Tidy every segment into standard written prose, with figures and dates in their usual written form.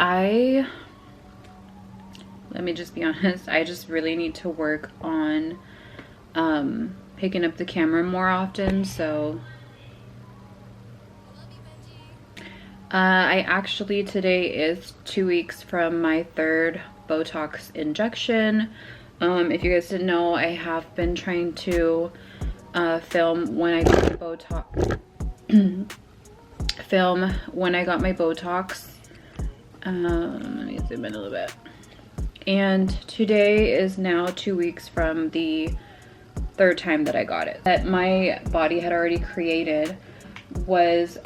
Let me just be honest, I just really need to work on picking up the camera more often. So I actually, today is 2 weeks from my third Botox injection. If you guys didn't know, I have been trying to film when I got my Botox. Film when I got my Botox. Let me zoom in a little bit. And today is now 2 weeks from the third time that I got it. That my body had already created was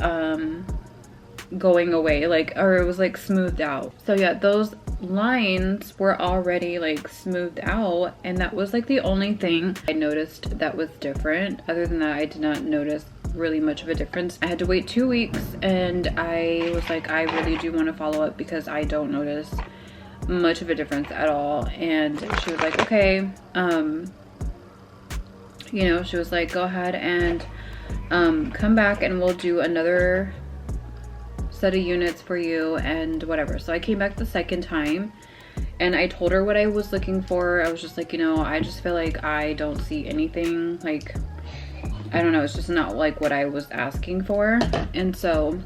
going away, like, or it was like smoothed out. So yeah, those lines were already like smoothed out, and that was like the only thing I noticed that was different. Other than that, I did not notice really much of a difference. I had to wait 2 weeks, and I was like, I really do want to follow up because I don't notice much of a difference at all. And she was like, okay, you know, she was like, go ahead and come back and we'll do another set of units for you and whatever. So I came back the second time and I told her what I was looking for. I was just like, you know, I just feel like I don't see anything, like, I don't know, it's just not like what I was asking for. And so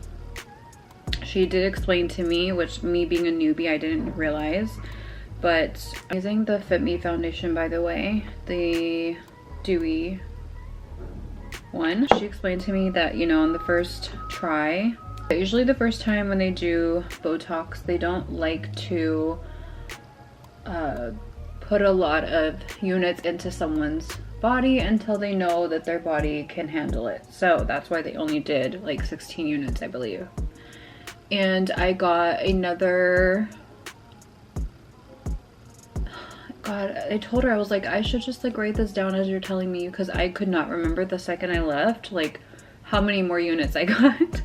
she did explain to me, which, me being a newbie, I didn't realize, but I'm using the Fit Me foundation, by the way, the dewy one. She explained to me that, you know, on the first try, usually the first time when they do Botox, they don't like to put a lot of units into someone's body until they know that their body can handle it. So that's why they only did like 16 units, I believe. And I got another, God, I told her, I was like, I should just like write this down as you're telling me, because I could not remember the second I left like how many more units I got.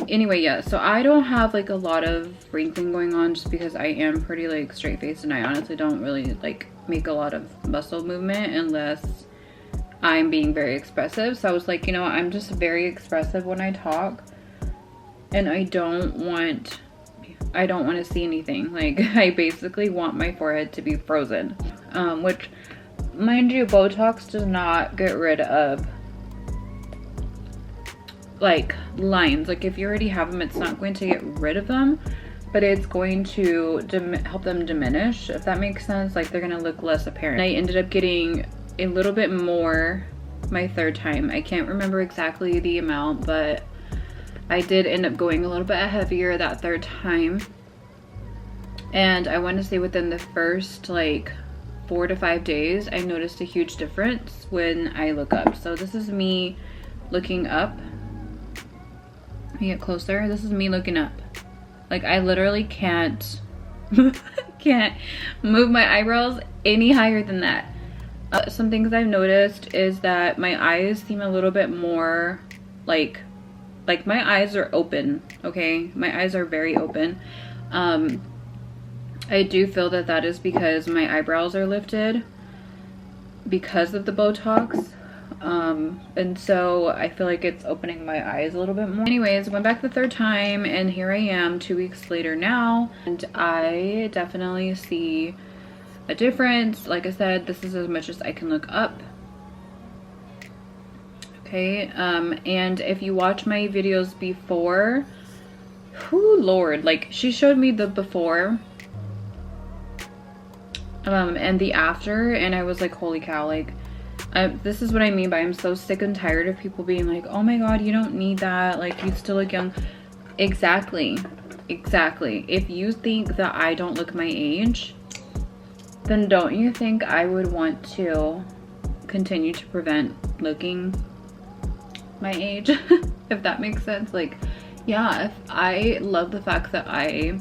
Anyway, yeah, so I don't have like a lot of wrinkling going on just because I am pretty like straight faced, and I honestly don't really like make a lot of muscle movement unless I'm being very expressive. So I was like, you know, I'm just very expressive when I talk, and I don't want to see anything. Like, I basically want my forehead to be frozen, which, mind you, Botox does not get rid of like lines. Like, if you already have them, it's not going to get rid of them, but it's going to help them diminish, if that makes sense. Like, they're gonna look less apparent. I ended up getting a little bit more my third time. I can't remember exactly the amount, but I did end up going a little bit heavier that third time. And I want to say within the first like 4 to 5 days, I noticed a huge difference when I look up. So this is me looking up. Let me get closer. This is me looking up. Like, I literally can't move my eyebrows any higher than that. Some things I've noticed is that my eyes seem a little bit more like my eyes are open, okay? My eyes are very open. I do feel that that is because my eyebrows are lifted because of the Botox. And so I feel like it's opening my eyes a little bit more. Anyways, went back the third time, and here I am 2 weeks later now, and I definitely see a difference. Like I said, this is as much as I can look up. Okay, and if you watch my videos before, whoo Lord, like, she showed me the before and the after, and I was like, holy cow, like, this is what I mean by I'm so sick and tired of people being like, oh my god, you don't need that, like, you still look young. Exactly. If you think that I don't look my age, then don't you think I would want to continue to prevent looking my age? If that makes sense. Like, yeah, if I love the fact that I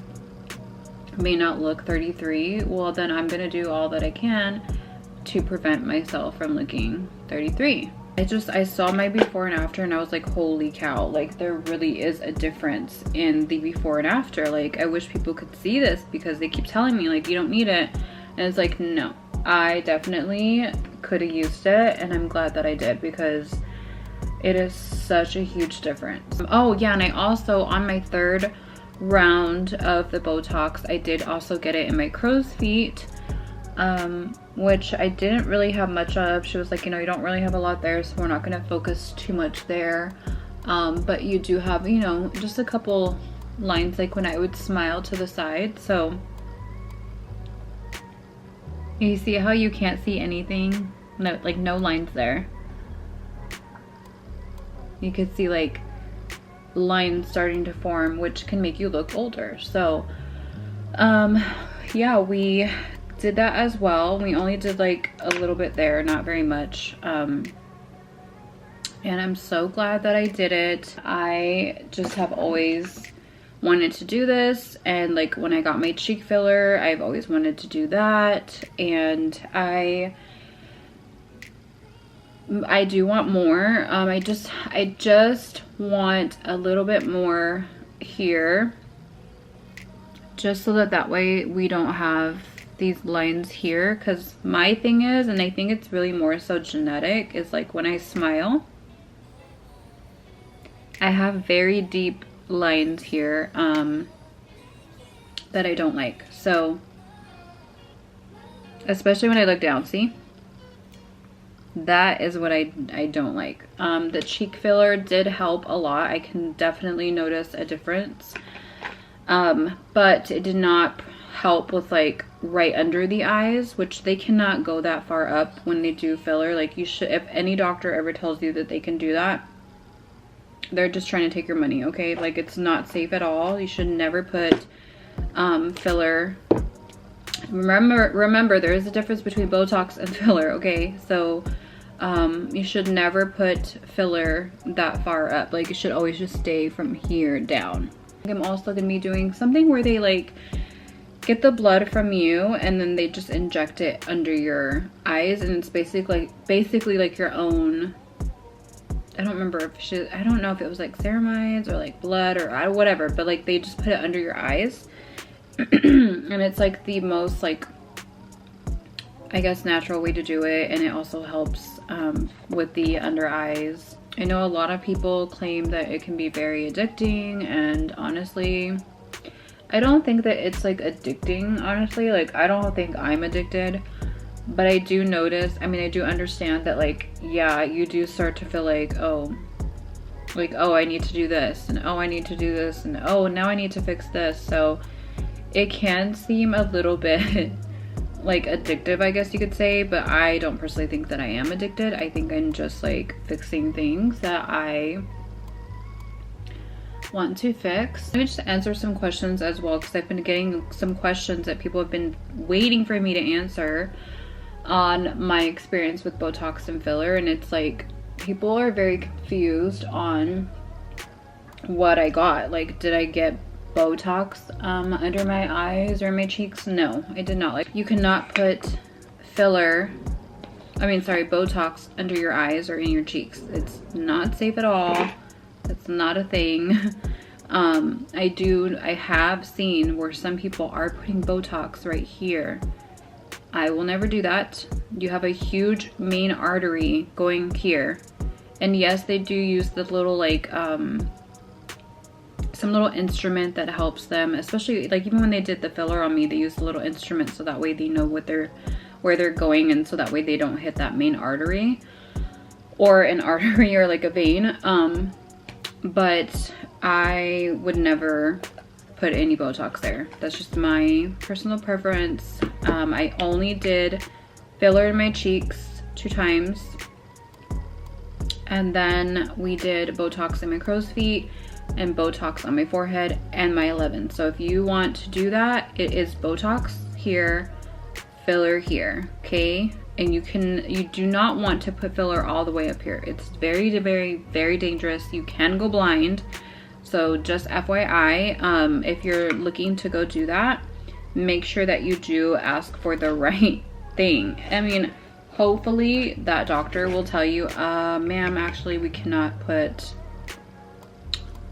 may not look 33, well, then I'm gonna do all that I can to prevent myself from looking 33. I saw my before and after, and I was like, holy cow, like, there really is a difference in the before and after. Like, I wish people could see this, because they keep telling me like, you don't need it, and it's like, no, I definitely could have used it, and I'm glad that I did, because it is such a huge difference. Oh yeah, and I also, on my third round of the Botox. I did also get it in my crow's feet, which I didn't really have much of. She was like, you know, you don't really have a lot there, so we're not going to focus too much there. But you do have, you know, just a couple lines like when I would smile to the side. So you see how you can't see anything? No, like no lines there. You could see like lines starting to form, which can make you look older. So yeah, we did that as well. We only did like a little bit there, not very much. And I'm so glad that I did it. I just have always wanted to do this, and like when I got my cheek filler, I've always wanted to do that, and I do want more. I just want a little bit more here, just so that way we don't have these lines here. Because my thing is, and I think it's really more so genetic, is like when I smile, I have very deep lines here that I don't like. So especially when I look down, see? That is what I don't like. The cheek filler did help a lot. I can definitely notice a difference. But it did not help with like right under the eyes, which they cannot go that far up when they do filler. Like you should, if any doctor ever tells you that they can do that, they're just trying to take your money, okay? Like it's not safe at all. You should never put filler. Remember there is a difference between Botox and filler, okay? So you should never put filler that far up. Like it should always just stay from here down. I'm also gonna be doing something where they like get the blood from you and then they just inject it under your eyes, and it's basically like your own, I don't remember if I don't know if it was like ceramides or like blood or whatever, but like they just put it under your eyes. And it's like the most like, I guess, natural way to do it, and it also helps with the under eyes. I know a lot of people claim that it can be very addicting, and honestly I don't think that it's like addicting. Honestly, like I don't think I'm addicted, but I do notice, I mean I do understand that like, yeah, you do start to feel like, oh I need to do this, and oh I need to do this, and oh now I need to fix this. So it can seem a little bit like addictive, I guess you could say, but I don't personally think that I am addicted. I think I'm just like fixing things that I want to fix. Let me just answer some questions as well, because I've been getting some questions that people have been waiting for me to answer on my experience with Botox and filler. And it's like people are very confused on what I got. Like, did I get Botox under my eyes or my cheeks? No, I did not. Like, you cannot put Botox under your eyes or in your cheeks. It's not safe at all. That's not a thing. I have seen where some people are putting Botox right here. I will never do that. You have a huge main artery going here. And yes, they do use the little like some little instrument that helps them, especially like even when they did the filler on me, they used a little instrument so that way they know where they're going, and so that way they don't hit that main artery or an artery or like a vein. But I would never put any Botox there. That's just my personal preference. I only did filler in my cheeks 2 times, and then we did Botox in my crow's feet and Botox on my forehead and my 11. So if you want to do that, it is Botox here, filler here, okay? And you do not want to put filler all the way up here. It's very, very, very dangerous. You can go blind. So just FYI, if you're looking to go do that, make sure that you do ask for the right thing. I mean, hopefully that doctor will tell you, ma'am, actually we cannot put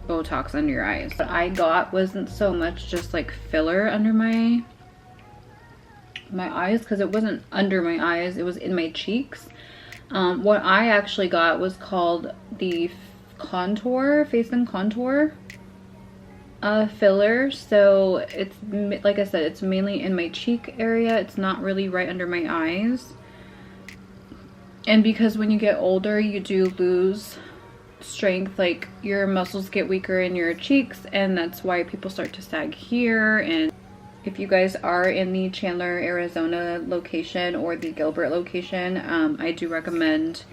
Botox under your eyes. What I got wasn't so much just like filler under my eyes, because it wasn't under my eyes, it was in my cheeks. What I actually got was called the contour, face and contour. filler, so it's, like I said, it's mainly in my cheek area. It's not really right under my eyes. And because when you get older, you do lose strength, like your muscles get weaker in your cheeks, and that's why people start to sag here. And if you guys are in the Chandler, Arizona location or the Gilbert location, I do recommend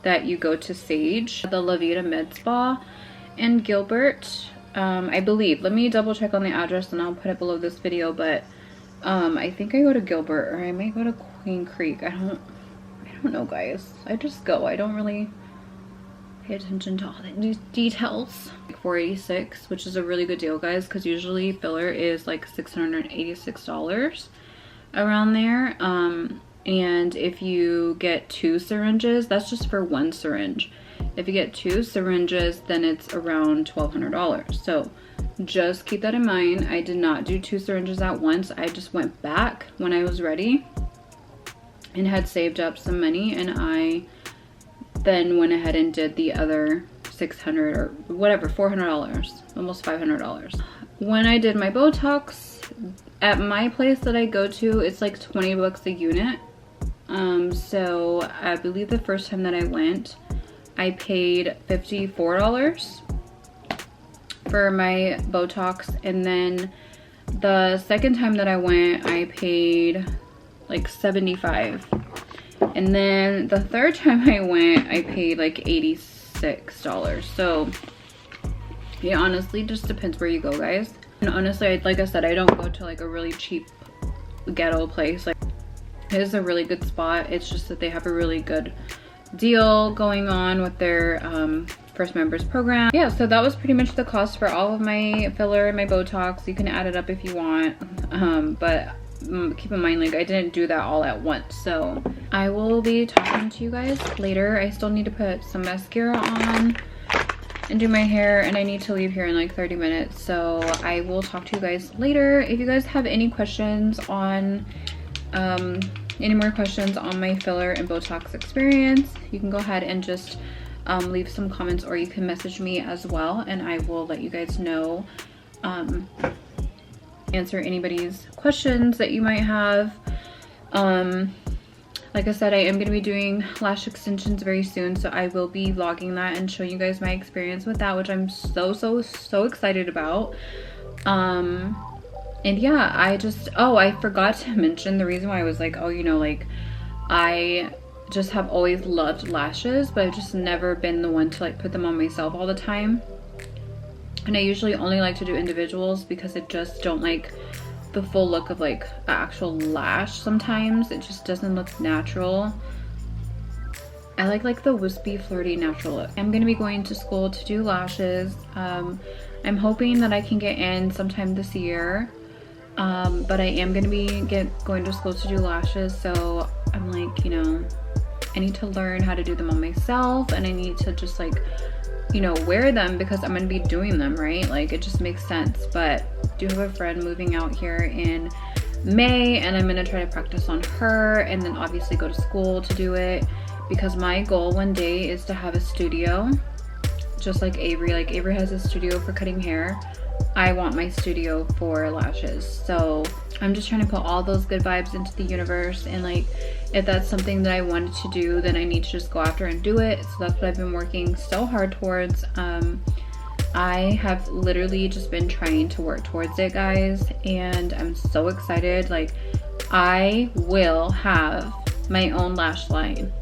that you go to Sage, the La Vida Med Spa in Gilbert. I believe, let me double check on the address and I'll put it below this video, but I think I go to Gilbert, or I may go to Queen Creek. I don't know, guys. I just go. I don't really pay attention to all the details. $486, which is a really good deal, guys, because usually filler is like $686 around there. And if you get 2 syringes, that's just for 1 syringe. If you get 2 syringes, then it's around $1,200. So just keep that in mind. I did not do 2 syringes at once. I just went back when I was ready and had saved up some money, and I then went ahead and did the other $600 or whatever, $400, almost $500. When I did my Botox at my place that I go to, it's like 20 bucks a unit. So I believe the first time that I went, I paid $54 for my Botox, and then the second time that I went, I paid like $75. And then the third time I went, I paid like $86. So it honestly just depends where you go, guys. And honestly, like I said, I don't go to like a really cheap ghetto place. Like, it is a really good spot. It's just that they have a really good deal going on with their first members program. Yeah, so that was pretty much the cost for all of my filler and my Botox. You can add it up if you want, but keep in mind, like, I didn't do that all at once. So I will be talking to you guys later. I still need to put some mascara on and do my hair, and I need to leave here in like 30 minutes. So I will talk to you guys later. If you guys have any questions on any more questions on my filler and Botox experience, you can go ahead and just leave some comments, or you can message me as well, and I will let you guys know, answer anybody's questions that you might have. Like I said, I am going to be doing lash extensions very soon, so I will be vlogging that and showing you guys my experience with that, which I'm so excited about. And yeah, I forgot to mention the reason why I was like, oh, you know, like, I just have always loved lashes, but I've just never been the one to like put them on myself all the time. And I usually only like to do individuals because I just don't like the full look of like an actual lash. Sometimes it just doesn't look natural. I like the wispy, flirty, natural look. I'm gonna be going to school to do lashes. I'm hoping that I can get in sometime this year. But I am gonna be going to school to do lashes, so I'm like, you know, I need to learn how to do them on myself, and I need to just like, you know, wear them because I'm gonna be doing them, right? Like, it just makes sense. But I do have a friend moving out here in May, and I'm gonna try to practice on her, and then obviously go to school to do it, because my goal one day is to have a studio just like Avery. Like, Avery has a studio for cutting hair. I want my studio for lashes. So I'm just trying to put all those good vibes into the universe, and like, if that's something that I wanted to do, then I need to just go after and do it. So that's what I've been working so hard towards. I have literally just been trying to work towards it, guys, and I'm so excited. Like, I will have my own lash line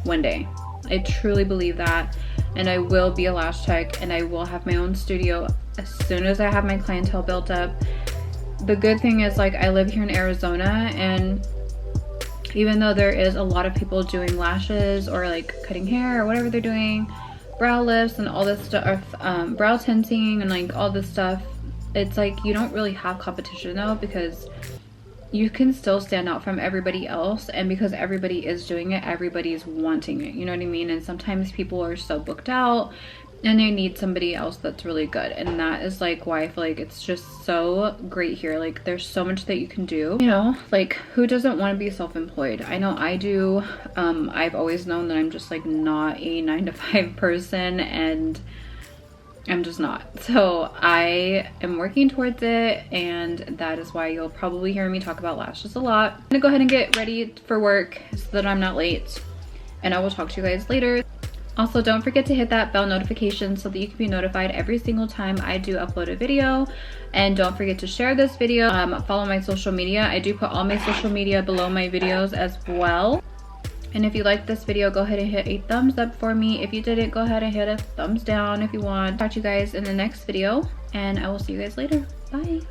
one day. I truly believe that, and I will be a lash tech, and I will have my own studio as soon as I have my clientele built up. The good thing is, like, I live here in Arizona, and even though there is a lot of people doing lashes or like cutting hair or whatever they're doing, brow lifts and all this stuff, brow tinting and like all this stuff, it's like you don't really have competition though, because you can still stand out from everybody else, and because everybody is doing it, everybody's wanting it, you know what I mean? And sometimes people are so booked out and they need somebody else that's really good, and that is like why I feel like it's just so great here. Like, there's so much that you can do, you know, like, who doesn't want to be self-employed? I know I do. I've always known that I'm just like not a 9-to-5 person, and I'm just not. So I am working towards it, and that is why you'll probably hear me talk about lashes a lot. I'm gonna go ahead and get ready for work so that I'm not late, and I will talk to you guys later. Also, don't forget to hit that bell notification so that you can be notified every single time I do upload a video. And don't forget to share this video. Follow my social media. I do put all my social media below my videos as well. And if you like this video, go ahead and hit a thumbs up for me. If you didn't, go ahead and hit a thumbs down if you want. Talk to you guys in the next video, and I will see you guys later. Bye.